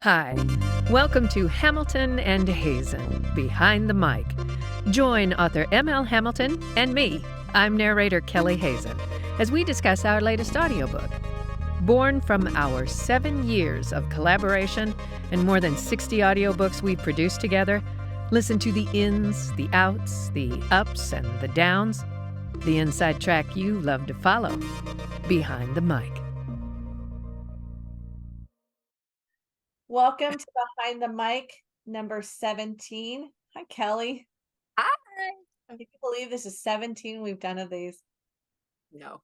Hi, welcome to Hamilton and Hazen, Behind the Mic. Join author M.L. Hamilton and me, I'm narrator Kelley Hazen, as we discuss our latest audiobook. Born from our 7 years of collaboration and more than 60 audiobooks we've produced together, listen to the ins, the outs, the ups, and the downs, the inside track you love to follow, Behind the Mic. Welcome to Behind the Mic, number 17. Hi, Kelley. Hi. Can you believe this is 17 we've done of these? No.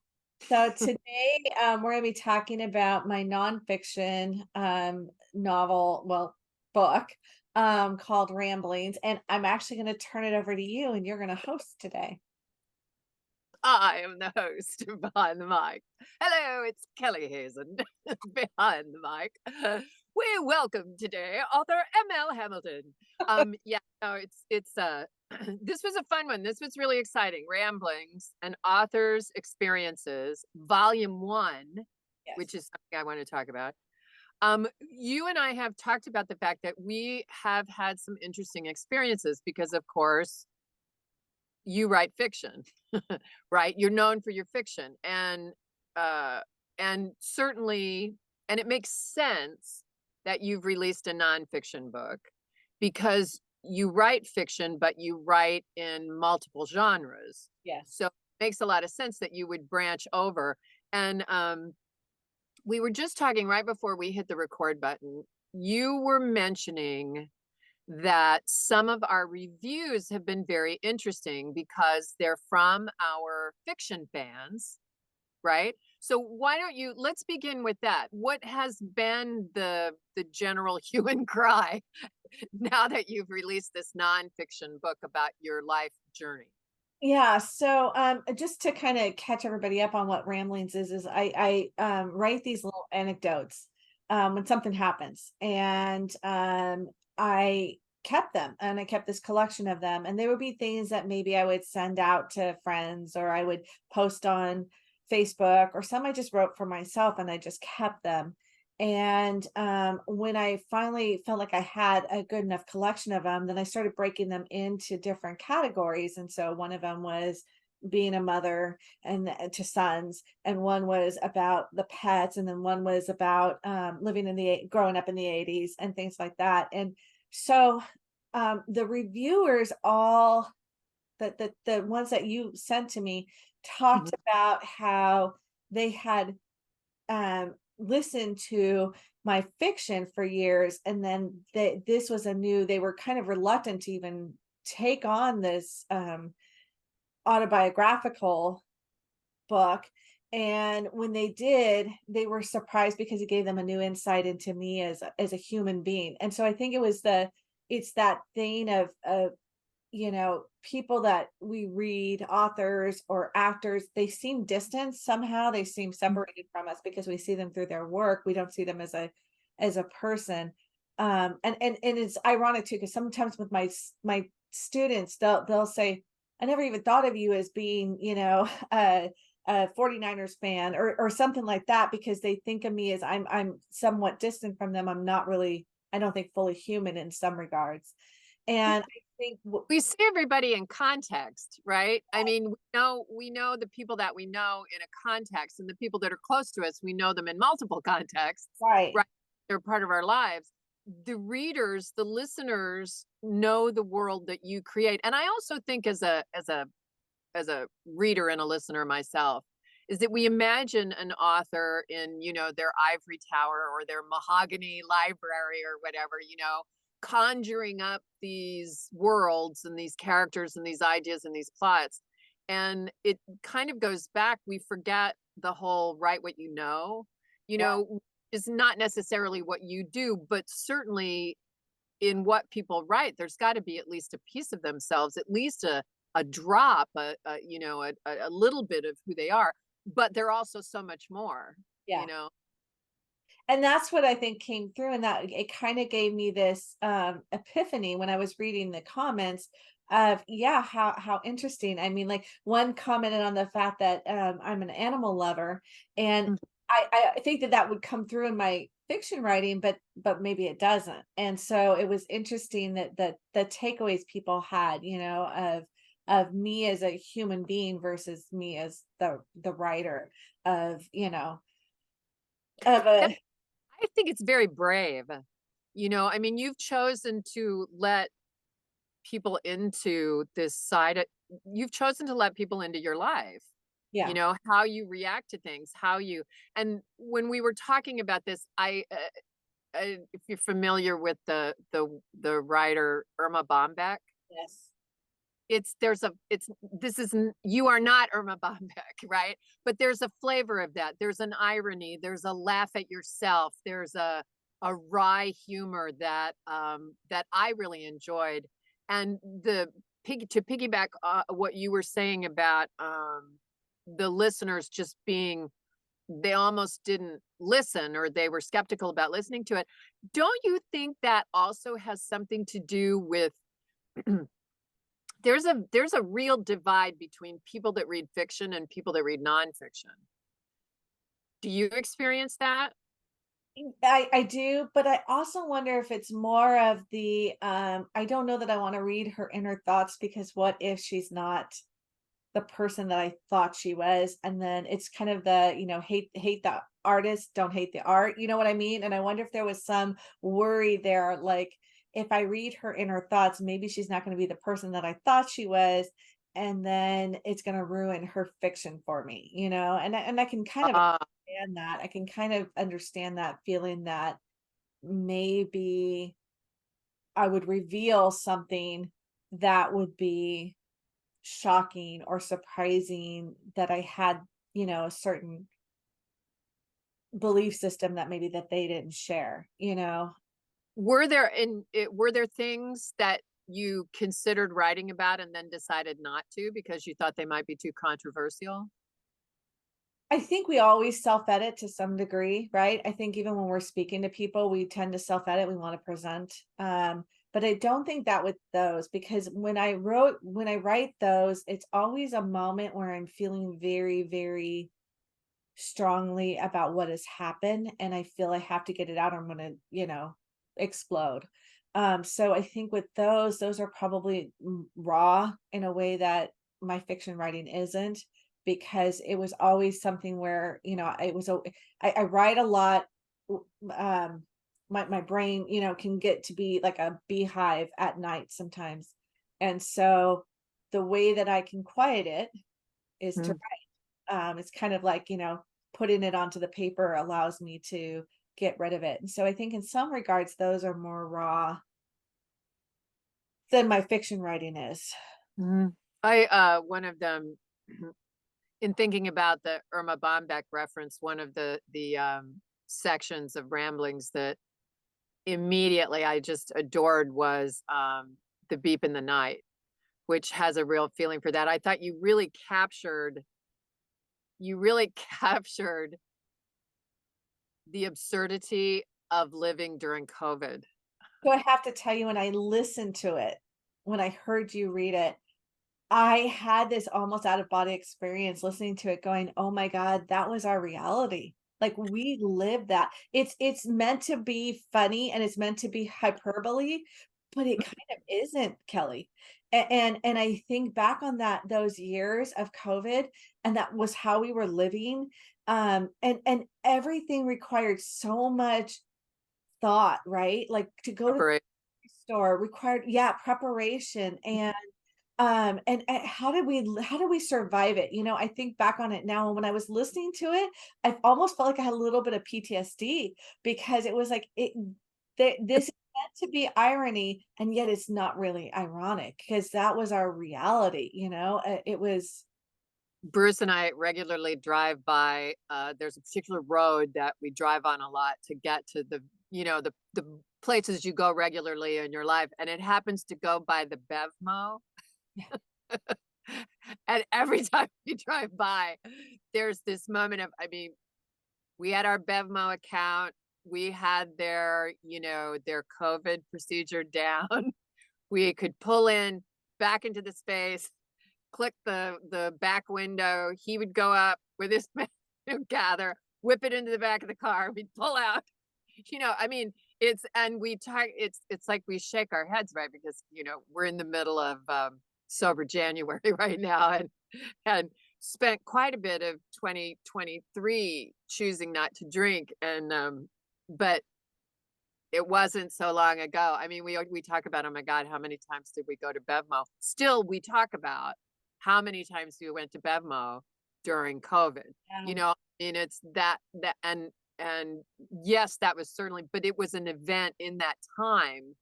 So today we're going to be talking about my nonfiction book called Ramblings. And I'm actually going to turn it over to you and you're going to host today. I am the host of Behind the Mic. Hello, it's Kelley Hazen, Behind the Mic. We welcome today author M.L. Hamilton. It's this was a fun one. This was really exciting. Ramblings, an author's experiences, volume 1, which Yes. is something I want to talk about. You and I have talked about the fact that we have had some interesting experiences because, of course, you write fiction, right? You're known for your fiction, and certainly, and it makes sense that you've released a nonfiction book because you write fiction, but you write in multiple genres. Yes. So it makes a lot of sense that you would branch over. And we were just talking right before we hit the record button. You were mentioning that some of our reviews have been very interesting because they're from our fiction fans, right? So why don't let's begin with that. What has been the general hue and cry now that you've released this nonfiction book about your life journey? Yeah, so just to kind of catch everybody up on what Ramblings is I write these little anecdotes when something happens, and I kept them, and I kept this collection of them, and there would be things that maybe I would send out to friends, or I would post on Facebook, or some I just wrote for myself, and I just kept them. And when I finally felt like I had a good enough collection of them, then I started breaking them into different categories. And so one of them was being a mother and to sons, and one was about the pets, and then one was about living in the growing up in the 80s and things like that. And so the reviewers, all the ones that you sent to me, talked Mhm. about how they had listened to my fiction for years, and then this was they were kind of reluctant to even take on this autobiographical book. And when they did, they were surprised because it gave them a new insight into me as a human being. And so I think it's that thing of people that we read, authors or actors, they seem distant somehow. They seem separated from us because we see them through their work. We don't see them as a person. And it's ironic too, because sometimes with my students, they'll say, I never even thought of you as being, a 49ers fan or something like that, because they think of me as I'm somewhat distant from them. I'm not really, I don't think, fully human in some regards. And I think We see everybody in context, right? I mean, we know the people that we know in a context, and the people that are close to us, we know them in multiple contexts, right. right? They're part of our lives. The readers, the listeners know the world that you create. And I also think as a reader and a listener myself, is that we imagine an author in, their ivory tower or their mahogany library or whatever, conjuring up these worlds and these characters and these ideas and these plots. And it kind of goes back. We forget the whole write what you Yeah. know, is not necessarily what you do, but certainly in what people write, there's got to be at least a piece of themselves, at least a drop, a little bit of who they are. But they're also so much more, you Yeah. know. And that's what I think came through, and that it kind of gave me this epiphany when I was reading the comments of, yeah, how interesting. I mean, like, one commented on the fact that I'm an animal lover, and Mm. I think that would come through in my fiction writing, but maybe it doesn't. And so it was interesting that the takeaways people had, of me as a human being versus me as the writer of, of That, a I think it's very brave. I mean, you've chosen to let people into this you've chosen to let people into your life, yeah, how you react to things, and when we were talking about this, if you're familiar with the writer Irma Bombeck, yes. you are not Irma Bombeck, right? But there's a flavor of that. There's an irony. There's a laugh at yourself. There's a wry humor that I really enjoyed. And to piggyback what you were saying about the listeners just they almost didn't listen, or they were skeptical about listening to it. Don't you think that also has something to do with there's a real divide between people that read fiction and people that read nonfiction? Do you experience that? I do, but I also wonder if it's more of the I don't know that I want to read her inner thoughts, because what if she's not the person that I thought she was? And then it's kind of the, hate the artist, don't hate the art. You know what I mean? And I wonder if there was some worry there, like if I read her inner thoughts, maybe she's not going to be the person that I thought she was, and then it's going to ruin her fiction for me, and I can kind of Uh, understand that. I can kind of understand that feeling that maybe I would reveal something that would be shocking or surprising, that I had, a certain belief system that maybe that they didn't share. were there things that you considered writing about and then decided not to because you thought they might be too controversial? I think we always self-edit to some degree, right? I think even when we're speaking to people, we tend to self-edit, we want to present. But I don't think that with those, because when I write those, it's always a moment where I'm feeling very, very strongly about what has happened, and I feel I have to get it out, or I'm gonna, explode. So I think with those are probably raw in a way that my fiction writing isn't, because it was always something where, I write a lot. Um, my brain, can get to be like a beehive at night sometimes. And so the way that I can quiet it is to Mm. it's kind of like, putting it onto the paper allows me to get rid of it. And so I think in some regards, those are more raw than my fiction writing is. Mhm. One of them, in thinking about the Irma Bombeck reference, one of the sections of ramblings that immediately I just adored was the beep in the night, which has a real feeling for that. I thought you really captured the absurdity of living during COVID. So I have to tell you, when I listened to it, when I heard you read it, I had this almost out of body experience listening to it, going, "Oh my God, that was our reality." Like, we lived that. It's meant to be funny and it's meant to be hyperbole, but it kind of isn't, Kelly. And I think back on those years of COVID, and that was how we were living. And everything required so much thought, right? Like, to go to the Operate. store required, yeah, preparation. And how did we survive it? I think back on it now, and when I was listening to it, I almost felt like I had a little bit of PTSD, because it was like this is meant to be irony, and yet it's not really ironic, because that was our reality. It was Bruce and I regularly drive by. There's a particular road that we drive on a lot to get to the places you go regularly in your life, and it happens to go by the Bevmo. And every time we drive by, there's this moment of, I mean, we had our Bevmo account. We had their COVID procedure down. We could pull in back into the space, click the back window. He would go up with his gather, whip it into the back of the car. We'd pull out. I mean, it's and we talk it's like we shake our heads, right? Because, we're in the middle of sober January right now and spent quite a bit of 2023 choosing not to drink and but it wasn't so long ago. I mean, we talk about, oh my God, how many times did we go to Bevmo? Still, we talk about how many times we went to Bevmo during COVID. Yeah. I mean, it's that and yes, that was certainly, but it was an event in that time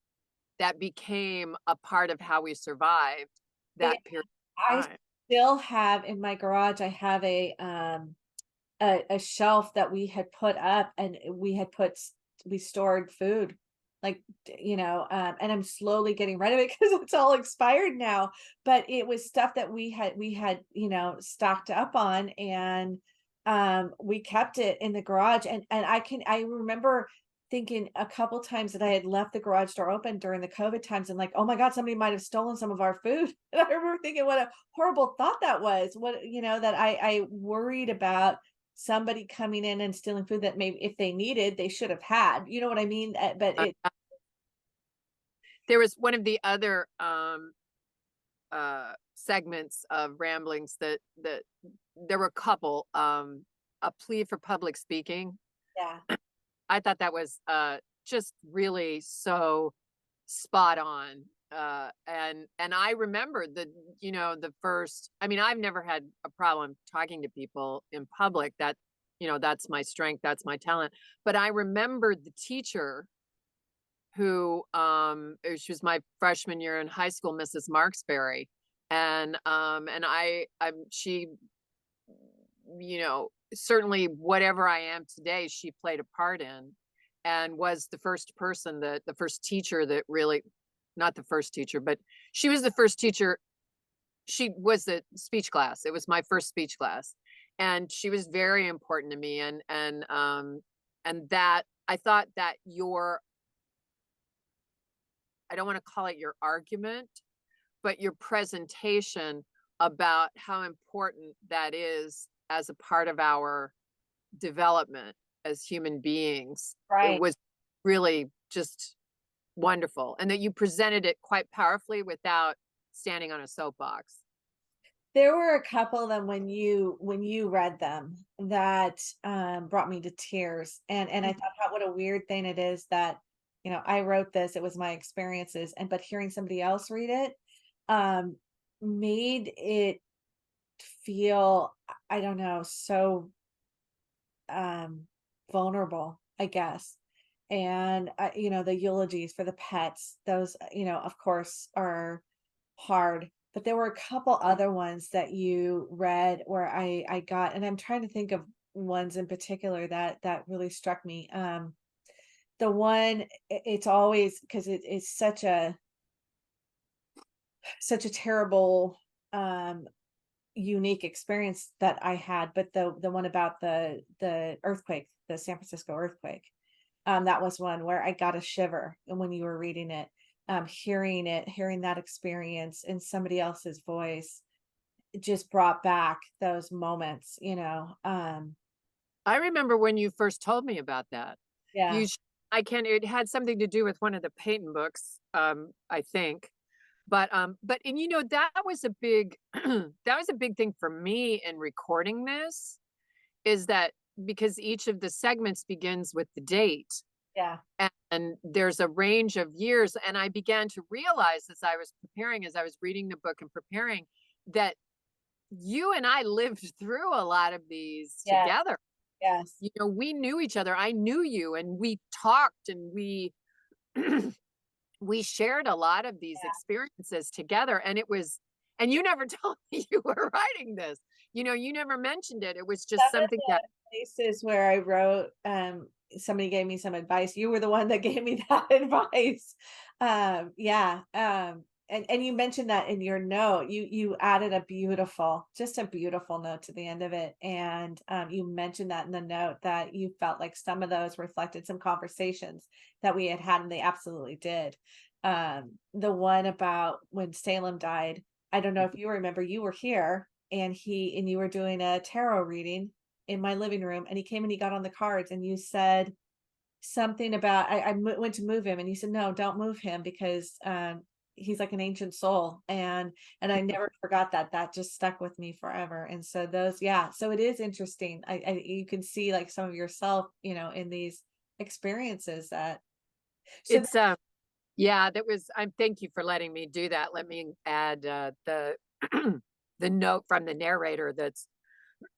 that became a part of how we survived Yeah, that period of I time. still have in my garage, I have a shelf that we had put up and we had we stored food like and I'm slowly getting rid of it because it's all expired now, but it was stuff that we had stocked up on, and we kept it in the garage, and I remember thinking a couple times that I had left the garage door open during the COVID times and like, oh my God, somebody might have stolen some of our food. And I remember thinking what a horrible thought that was. What, that I worried about somebody coming in and stealing food that maybe if they needed, they should have had. You know what I mean? But Uh, there was one of the other segments of ramblings that there were a couple a plea for public speaking. yeah, I thought that was just really so spot on. And I remember the first, I mean, I've never had a problem talking to people in public. That's my strength, that's my talent. But I remembered the teacher who she was my freshman year in high school, Mrs. Marksberry. And she, certainly whatever I am today, she played a part in and was the first person the first teacher that really, not the first teacher, but she was the first teacher. She was the speech class. It was my first speech class. And she was very important to me. And that I thought that I don't want to call it your argument, but your presentation about how important that is as a part of our development as human beings. It right. was really just wonderful. And that you presented it quite powerfully without standing on a soapbox. There were a couple of them when you read them that brought me to tears, and I thought what a weird thing it is that I wrote this, it was my experiences, and but hearing somebody else read it um made it feel, I don't know, so um vulnerable, I guess. And the eulogies for the pets, those of course are hard, but there were a couple other ones that you read where I got, and I'm trying to think of ones in particular that really struck me. The one, it's always because it's such a terrible unique experience that I had, but the one about the earthquake, the San Francisco earthquake, that was one where I got a shiver when you were reading it. Hearing that experience in somebody else's voice, it just brought back those moments. I remember when you first told me about that. Yeah, You, sh- I can. It had something to do with one of the Peyton books, I think. But and that was a big, that was a big thing for me in recording this. Is that because each of the segments begins with the date, yeah, and there's a range of years, and I began to realize as I was reading the book and preparing, that you and I lived through a lot of these yes, together. yes. We knew each other. I knew you, and we talked, and we we shared a lot of these experiences together. And and you never told me you were writing this. You never mentioned it. It was just Some of something that the places where I wrote, somebody gave me some advice. You were the one that gave me that advice. Yeah. And you mentioned that in your note. You added just a beautiful note to the end of it. And you mentioned that in the note that you felt like some of those reflected some conversations that we had had, and they absolutely did. The one about when Salem died, I don't know if you remember, you were here and you were doing a tarot reading in my living room, and he came and he got on the cards and you said, something about went to move him, and he said, "No, don't move him because he's like an ancient soul." And I never forgot that. That just stuck with me forever. And so those, yeah. So it is interesting. You can see like some of yourself, in these experiences that. So It's yeah, that was I'm thank you for letting me do that. Let me add the the note from the narrator that's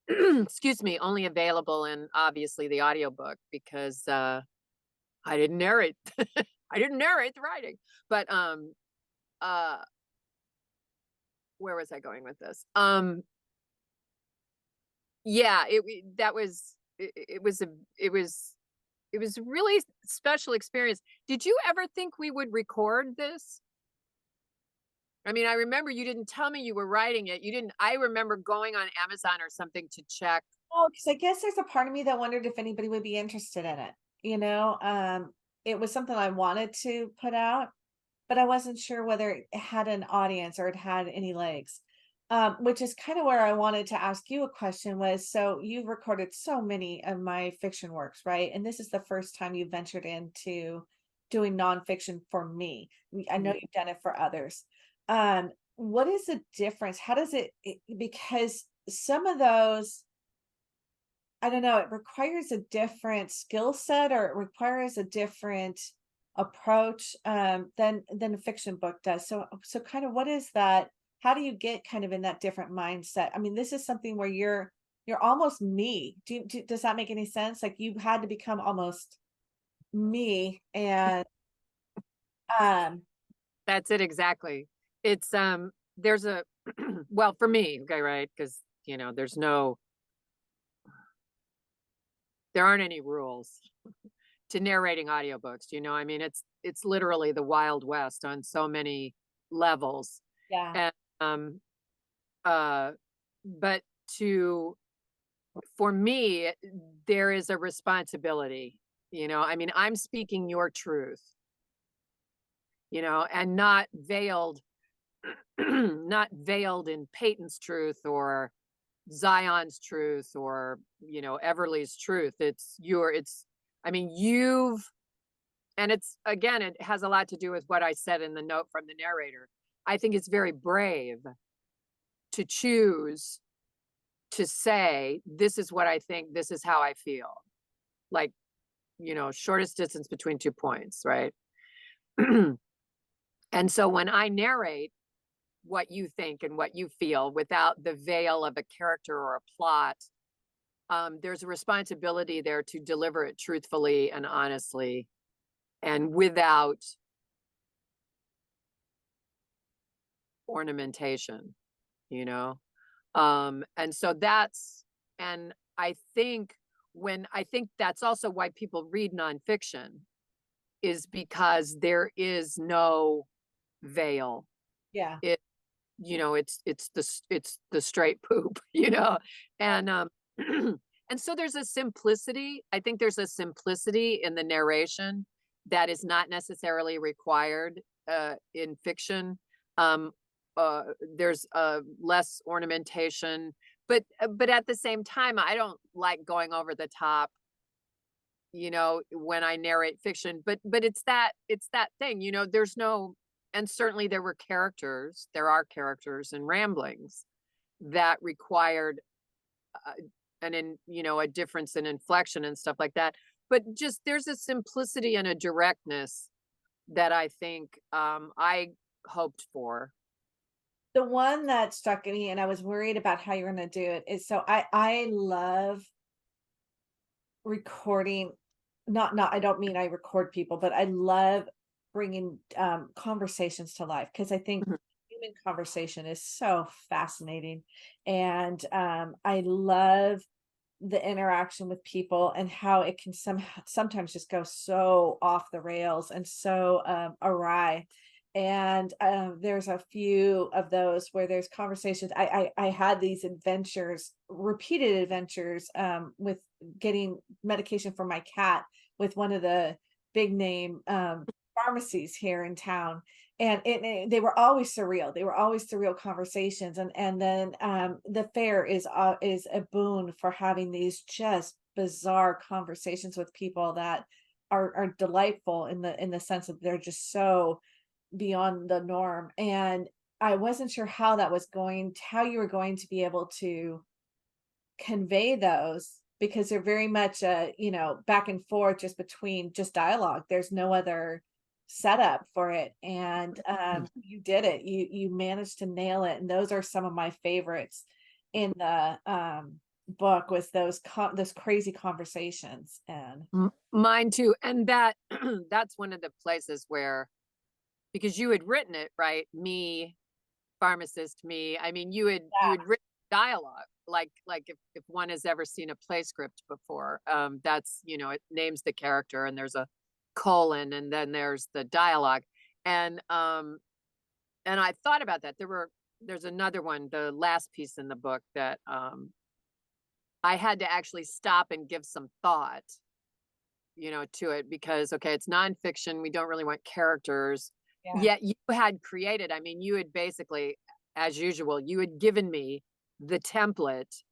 excuse me, only available in obviously the audiobook because I didn't narrate I didn't narrate the writing. But uh where was I going with this? Yeah, that was it was a it was it was a really special experience. Did you ever think we would record this? I mean, I remember you didn't tell me you were writing it. You didn't I remember going on Amazon or something to check. Oh, because I guess there's a part of me that wondered if anybody would be interested in it. It was something I wanted to put out, but I wasn't sure whether it had an audience or it had any legs. Which is kind of where I wanted to ask you a question was, so you've recorded so many of my fiction works, right? And this is the first time you ventured into doing nonfiction for me. I know Mhm. you've done it for others. What is the difference? How does because some of those, I don't know, it requires a different skill set, or it requires a different approach than a fiction book does. So kind of what is that? How do you get kind of in that different mindset? I mean, this is something where you're almost me. Does that make any sense? Like you had to become almost me, and um That's it exactly. It's there's a well for me, okay, right? Because there aren't any rules to narrating audiobooks, I mean, it's literally the Wild West on so many levels. yeah, And um uh but to for me, there is a responsibility, I mean, I'm speaking your truth, and not veiled, not veiled in Peyton's truth or Zion's truth or, Everly's truth. I mean, and it's, again, it has a lot to do with what I said in the note from the narrator. I think it's very brave to choose to say, this is what I think, this is how I feel. Like, shortest distance between 2 points, right? And so when I narrate what you think and what you feel without the veil of a character or a plot, there's a responsibility there to deliver it truthfully and honestly and without ornamentation, you know? And so and I think that's also why people read nonfiction is because there is no veil. yeah. It, it's the straight poop, and, and so there's a simplicity. I think there's a simplicity in the narration that is not necessarily required, in fiction. Um, there's less ornamentation, but at the same time, I don't like going over the top, when I narrate fiction. But it's that thing, there's no, and certainly there are characters and ramblings that required uh, a difference in inflection and stuff like that. But just there's a simplicity and a directness that I think I hoped for. The one that struck me, and I was worried about how you're going to do it, is so I love recording, not I don't mean I record people, but I love bringing conversations to life, because I think Mhm. human conversation is so fascinating. And I love the interaction with people and how it can sometimes just go so off the rails and so awry. And there's a few of those where there's conversations. I had these adventures, repeated adventures, with getting medication for my cat with one of the big name pharmacies here in town. And they were always surreal. They were always surreal conversations. And then the fair is a boon for having these just bizarre conversations with people that are delightful in the sense that they're just so beyond the norm. And I wasn't sure how that was going, how you were going to be able to convey those because they're very much back and forth just between just dialogue. There's no other setup for it. And you did it. You managed to nail it. And those are some of my favorites in the book, was those crazy conversations. And Mine too. And that that's one of the places where, because you had written it, right? Me, pharmacist, me. I mean, you had written dialogue. Like if one has ever seen a play script before, that's, it names the character and there's a colon and then there's the dialogue. And I thought about that. There's another one, the last piece in the book that I had to actually stop and give some thought, to it, because okay, it's nonfiction. We don't really want characters. yeah, Yet you had created, I mean, you had basically, as usual, you had given me the template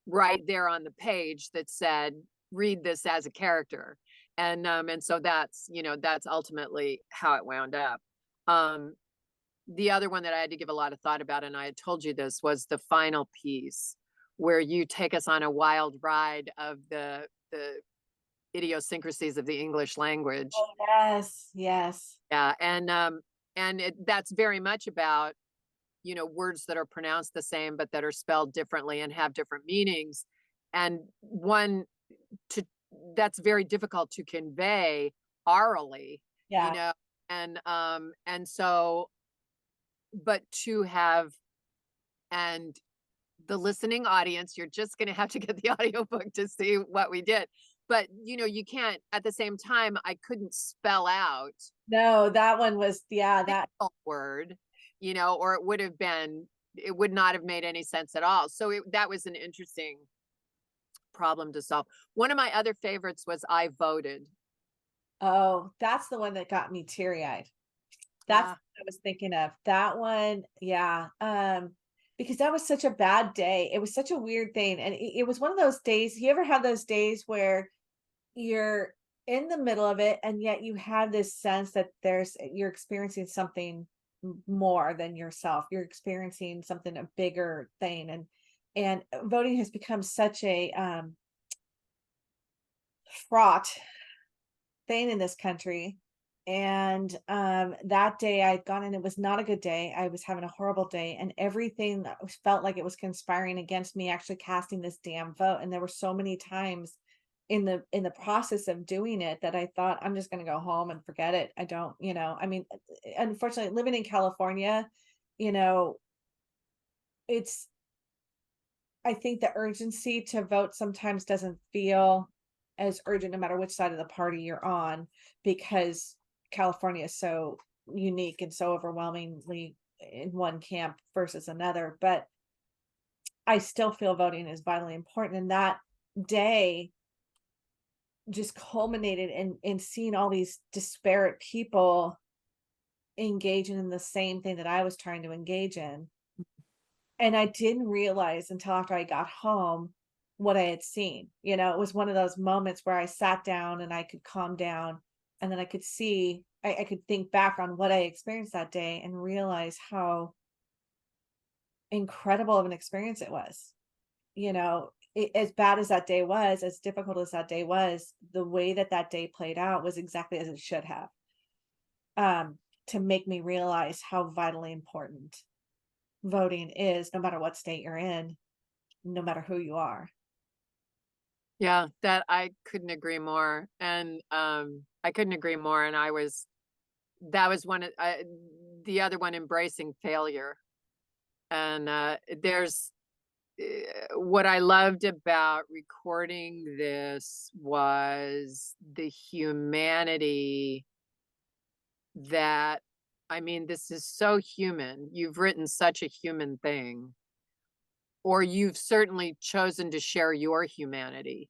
right there on the page that said, read this as a character. And so that's ultimately how it wound up. Um, the other one that I had to give a lot of thought about, and I had told you this, was the final piece where you take us on a wild ride of the idiosyncrasies of the English language. yes, yes, Yeah, that's very much about, words that are pronounced the same but that are spelled differently and have different meanings. And one to that's very difficult to convey orally, you yeah. know. And so, but to have, and the listening audience, you're just going to have to get the audiobook to see what we did. But you can't, at the same time, I couldn't spell out No, that one was, yeah, that, single word, or it would not have made any sense at all. So that was an interesting problem to solve. One of my other favorites was I voted. oh, that's the one that got me teary-eyed. That's Yeah. what I was thinking of. That one, yeah. Because that was such a bad day. It was such a weird thing. And it was one of those days. You ever have those days where you're in the middle of it and yet you have this sense that you're experiencing something more than yourself. You're experiencing something, a bigger thing. And voting has become such a fraught thing in this country. And that day I'd gone and it was not a good day. I was having a horrible day, and everything that felt like it was conspiring against me actually casting this damn vote. And there were so many times in the process of doing it that I thought, I'm just going to go home and forget it. I don't, I mean, unfortunately, living in California, you know, it's I think the urgency to vote sometimes doesn't feel as urgent no matter which side of the party you're on, because California is so unique and so overwhelmingly in one camp versus another. But I still feel voting is vitally important. And that day just culminated in seeing all these disparate people engaging in the same thing that I was trying to engage in. And I didn't realize until after I got home what I had seen. It was one of those moments where I sat down and I could calm down, and then I could see, I could think back on what I experienced that day and realize how incredible of an experience it was. As bad as that day was, as difficult as that day was, the way that that day played out was exactly as it should have, to make me realize how vitally important voting is, no matter what state you're in, no matter who you are. Yeah, that I couldn't agree more. And I couldn't agree more. And that was the other one, embracing failure. And there's what I loved about recording this was the humanity that, I mean, this is so human. You've written such a human thing, or you've certainly chosen to share your humanity,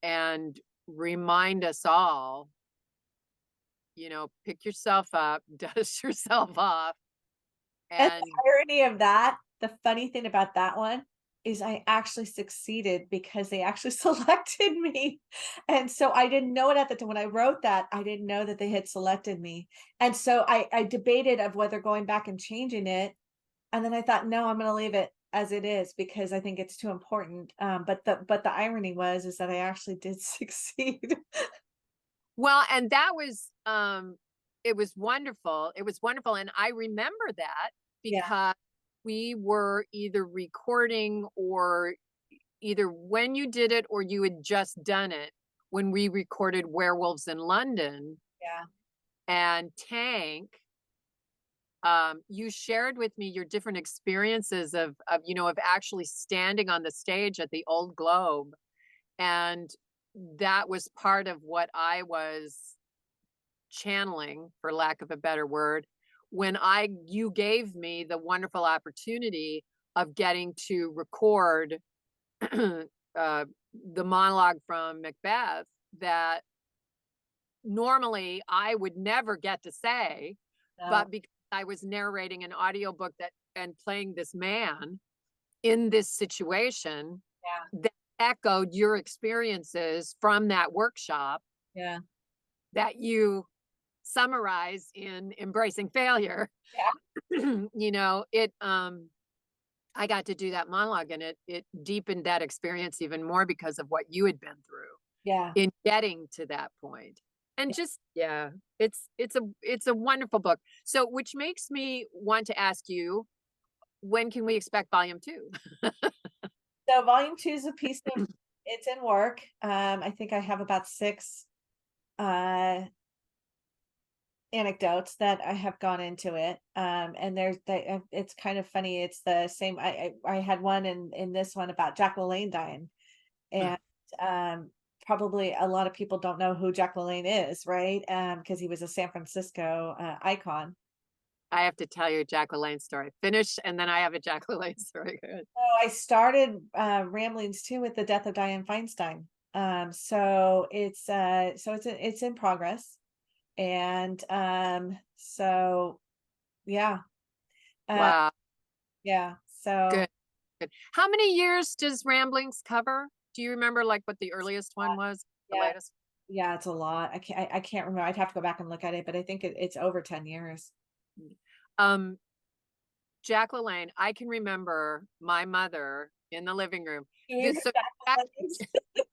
and remind us all, pick yourself up, dust yourself off, And and the irony of that, the funny thing about that one is I actually succeeded because they actually selected me. And so I didn't know it at the time when I wrote that, I didn't know that they had selected me. And so I debated of whether going back and changing it. And then I thought, no, I'm going to leave it as it is because I think it's too important. But the irony was is that I actually did succeed. Well, and that was, it was wonderful. It was wonderful. And I remember that Yeah, because we were either recording or either when you did it or you had just done it when we recorded Werewolves in London yeah, and Tank. You shared with me your different experiences of actually standing on the stage at the Old Globe, and that was part of what I was channeling, for lack of a better word, when I you gave me the wonderful opportunity of getting to record the monologue from Macbeth that normally I would never get to say, no, but because I was narrating an audiobook that and playing this man in this situation yeah, that echoed your experiences from that workshop yeah, that you summarize in Embracing Failure. yeah, It I got to do that monologue, and it deepened that experience even more because of what you had been through yeah. in getting to that point. And just yeah, it's a wonderful book. So which makes me want to ask you, when can we expect volume 2? So volume two is a piece of it's in work. I think I have about six uh anecdotes that I have gone into it. And it's kind of funny. It's the same. I had one in this one about Jack LaLanne dying, and probably a lot of people don't know who Jack LaLanne is, right? Because he was a San Francisco icon. I have to tell you a Jack LaLanne story. Finish, and then I have a Jack LaLanne story. Good. So I started ramblings too with the death of Diane Feinstein. So it's in progress, and yeah, uh, Wow. yeah. Good. So Good. How many years does Ramblings cover? Do you remember like what the earliest one was? The yeah, latest? yeah, it's a lot. I can't remember. I'd have to go back and look at it, but I think it's over 10 years. Um, Jack LaLanne, I can remember my mother in the living room. You This know so Jack, that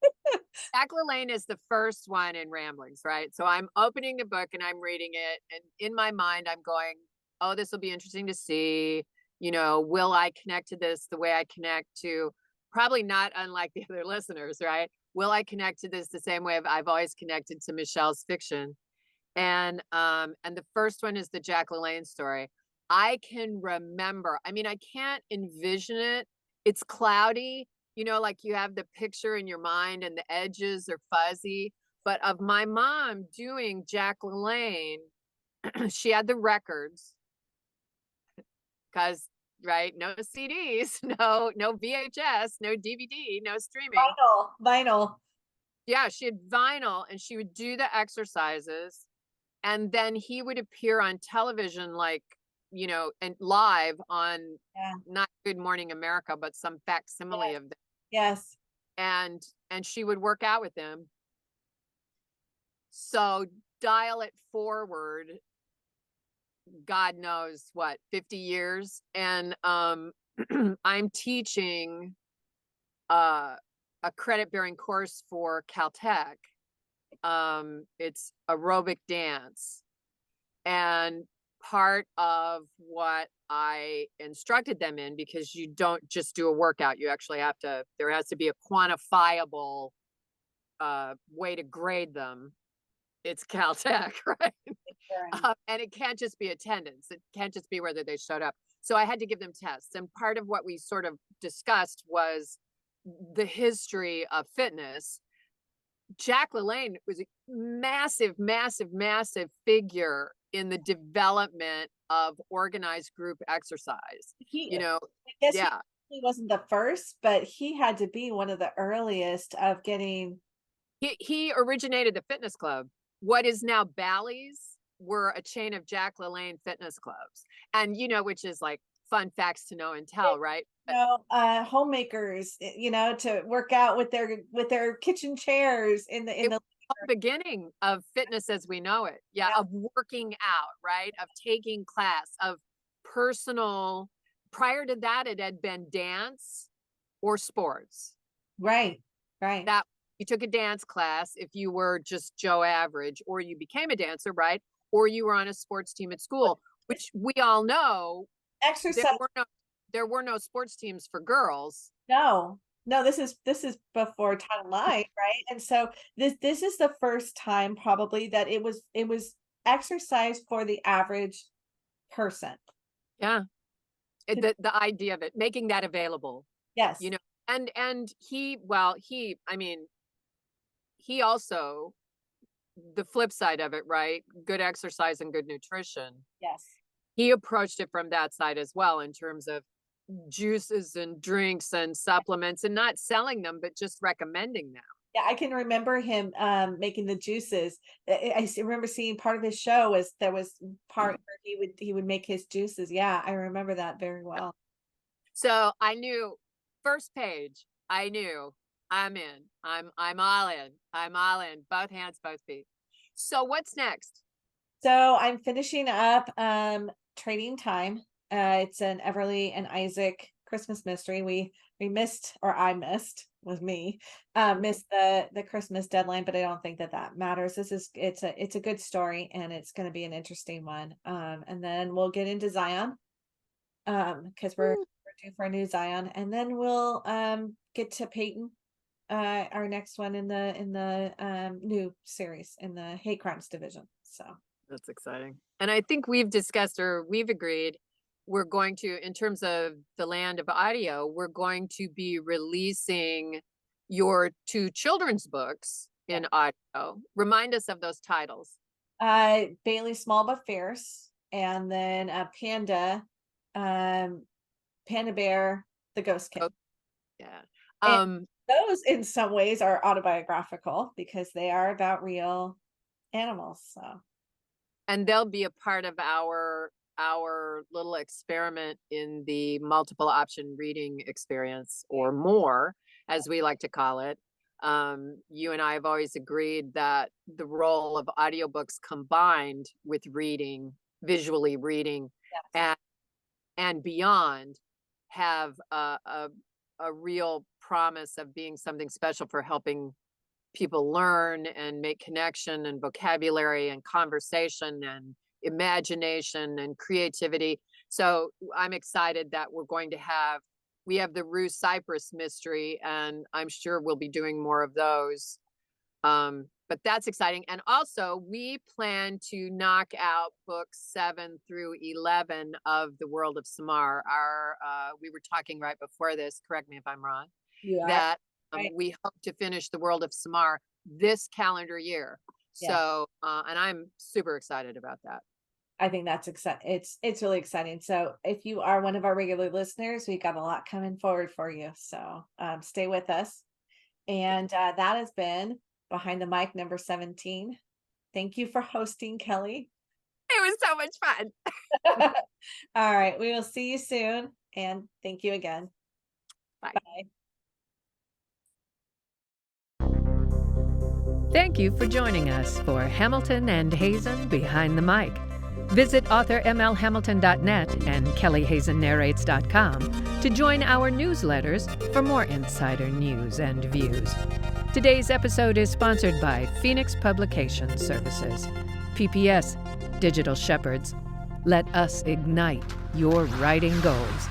Jack LaLanne is the first one in Ramblings, right? So I'm opening the book and I'm reading it, and in my mind I'm going, "Oh, this will be interesting to see. Will I connect to this the way I connect to probably not unlike the other listeners, right? Will I connect to this the same way I've always connected to Michelle's fiction?" And the first one is the Jack LaLanne story. I can remember. I mean, I can't envision it. It's cloudy, like you have the picture in your mind and the edges are fuzzy. But of my mom doing Jack LaLanne, she had the records because right, no CDs, no VHS, no DVD, no streaming. vinyl. Yeah, she had vinyl and she would do the exercises, and then he would appear on television like and live on Yeah. not Good Morning America but some facsimile Yes. of them, Yes. and she would work out with him. So dial it forward, god knows what, 50 years, and I'm teaching uh a credit bearing course for Caltech. It's aerobic dance. And part of what I instructed them in, because you don't just do a workout, you actually there has to be a quantifiable way to grade them. It's Caltech, right? Sure. And it can't just be attendance. It can't just be whether they showed up. So I had to give them tests. And part of what we sort of discussed was the history of fitness. Jack LaLanne was a massive, massive, massive figure in the development of organized group exercise. He You know, I guess yeah. he wasn't the first, but he had to be one of the earliest of getting He originated the fitness club. What is now Bally's were a chain of Jack LaLanne fitness clubs. And which is like fun facts to know and tell, right? Homemakers, to work out with their kitchen chairs in the It was the beginning of fitness as we know it. Yeah, Yeah. of working out, right? Of taking class, of personal. Prior to that, it had been dance or sports. Right. Right. That you took a dance class if you were just Joe average, or you became a dancer, right? Or you were on a sports team at school, which we all know Exercise. there were no sports teams for girls. No, this is before Town Light, right? And so this is the first time probably that it was exercise for the average person. Yeah. The idea of it, making that available, Yes. you know, and he also, the flip side of it, right? Good exercise and good nutrition. Yes. He approached it from that side as well in terms of juices and drinks and supplements and not selling them, but just recommending them. Yeah, I can remember him making the juices. Remember seeing part of his show was there was part where he would make his juices. Yeah, I remember that very well. So I knew first page, I knew I'm in. I'm all in. I'm all in. Both hands, both feet. So what's next? So I'm finishing up Trading Time. It's an Everly and Isaac Christmas mystery. We missed, or I missed, was me, missed the Christmas deadline, but I don't think that matters. It's a good story, and it's going to be an interesting one. And then we'll get into Zion, because we're due for a new Zion, and then we'll get to Peyton, our next one in the new series in the hate crimes division. So That's exciting. And I think we've discussed, or we've agreed, we're going to, in terms of the land of audio, we're going to be releasing your 2 children's books in audio. Remind us of those titles. Bailey Small but Fierce, and then Panda, Panda Bear, the Ghost Kid. Oh, yeah. And those in some ways are autobiographical because they are about real animals. So, and they'll be a part of our little experiment in the multiple option reading experience, or more, as we like to call it. You and I have always agreed that the role of audiobooks combined with reading, visually reading, yes. and beyond, have a real promise of being something special for helping people learn and make connection and vocabulary and conversation and imagination and creativity. So I'm excited that we have the Rue Cypress mystery, and I'm sure we'll be doing more of those. But that's exciting. And also we plan to knock out books 7 through 11 of the World of Samar. We were talking right before this, correct me if I'm wrong, that right. We hope to finish the World of Samar this calendar year. Yeah. So, and I'm super excited about that. I think that's exciting. It's really exciting. So if you are one of our regular listeners, we've got a lot coming forward for you. So stay with us. And that has been Behind the Mic number 17. Thank you for hosting, Kelley. It was so much fun. All right. We will see you soon. And thank you again. Bye. Bye. Thank you for joining us for Hamilton and Hazen Behind the Mic. Visit authormlhamilton.net and kelleyhazennarrates.com to join our newsletters for more insider news and views. Today's episode is sponsored by Phoenix Publication Services. PPS, Digital Shepherds. Let us ignite your writing goals.